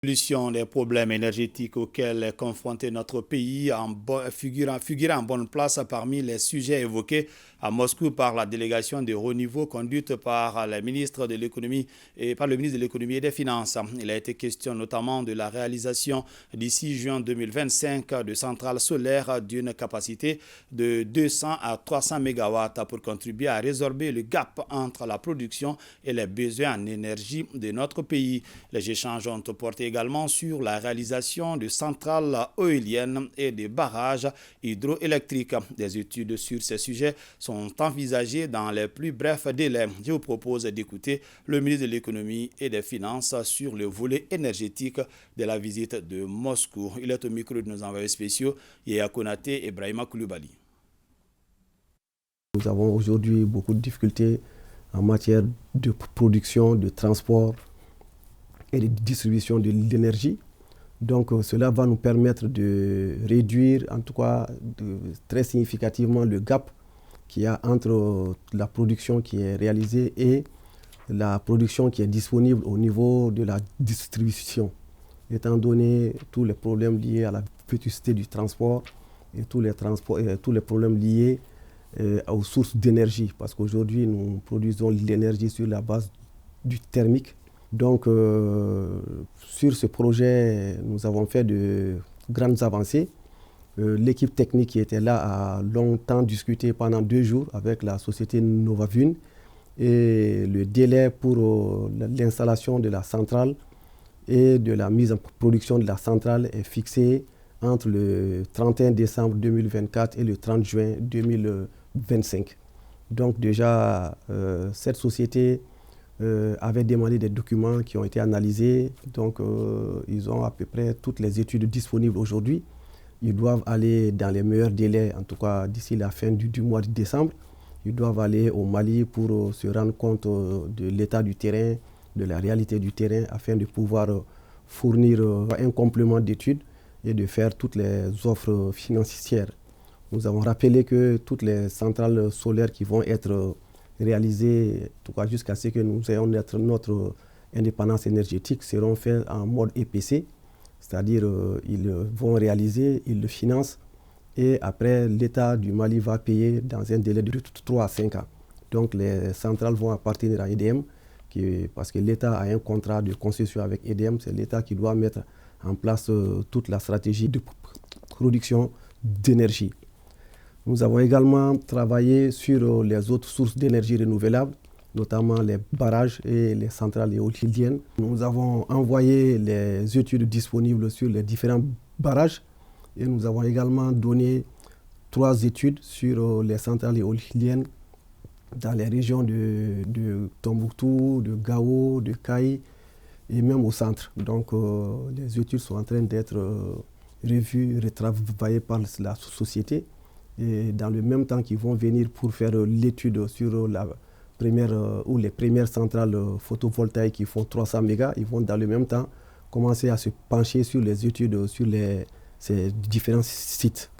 Solution des problèmes énergétiques auxquels est confronté notre pays figurant en bonne place parmi les sujets évoqués à Moscou par la délégation de haut niveau conduite par le ministre de l'économie et des Finances. Il a été question notamment de la réalisation d'ici juin 2025 de centrales solaires d'une capacité de 200 à 300 MW pour contribuer à résorber le gap entre la production et les besoins en énergie de notre pays. Les échanges ont porté également sur la réalisation de centrales éoliennes et de barrages hydroélectriques. Des études sur ces sujets sont envisagées dans les plus brefs délais. Je vous propose d'écouter le ministre de l'économie et des finances sur le volet énergétique de la visite de Moscou. Il est au micro de nos envoyés spéciaux, Yaya Konaté et Brahima Koulibaly. Nous avons aujourd'hui beaucoup de difficultés en matière de production, de transport et de distribution de l'énergie. Donc cela va nous permettre de réduire, en tout cas très significativement, le gap qu'il y a entre la production qui est réalisée et la production qui est disponible au niveau de la distribution, étant donné tous les problèmes liés à la vétusté du transport et tous les problèmes liés aux sources d'énergie, parce qu'aujourd'hui nous produisons l'énergie sur la base du thermique. Donc sur ce projet, nous avons fait de grandes avancées. L'équipe technique qui était là a longtemps discuté pendant 2 jours avec la société Novavune, et le délai pour l'installation de la centrale et de la mise en production de la centrale est fixé entre le 31 décembre 2024 et le 30 juin 2025. Donc déjà, cette société avait demandé des documents qui ont été analysés. Donc ils ont à peu près toutes les études disponibles aujourd'hui. Ils doivent aller dans les meilleurs délais, en tout cas d'ici la fin du mois de décembre. Ils doivent aller au Mali pour se rendre compte de l'état du terrain, de la réalité du terrain, afin de pouvoir fournir un complément d'études et de faire toutes les offres financières. Nous avons rappelé que toutes les centrales solaires qui vont être réalisées, en tout cas jusqu'à ce que nous ayons notre indépendance énergétique, seront faites en mode EPC, c'est-à-dire ils vont réaliser, ils le financent, et après l'État du Mali va payer dans un délai de 3 à 5 ans. Donc les centrales vont appartenir à EDM, parce que l'État a un contrat de concession avec EDM, c'est l'État qui doit mettre en place toute la stratégie de production d'énergie. Nous avons également travaillé sur les autres sources d'énergie renouvelables, notamment les barrages et les centrales éoliennes. Nous avons envoyé les études disponibles sur les différents barrages, et nous avons également donné 3 études sur les centrales éoliennes dans les régions de Tombouctou, de Gao, de Kaï et même au centre. Donc les études sont en train d'être revues, retravaillées par la société. Et dans le même temps qu'ils vont venir pour faire l'étude sur les premières centrales photovoltaïques qui font 300 mégas, ils vont dans le même temps commencer à se pencher sur les études sur ces différents sites.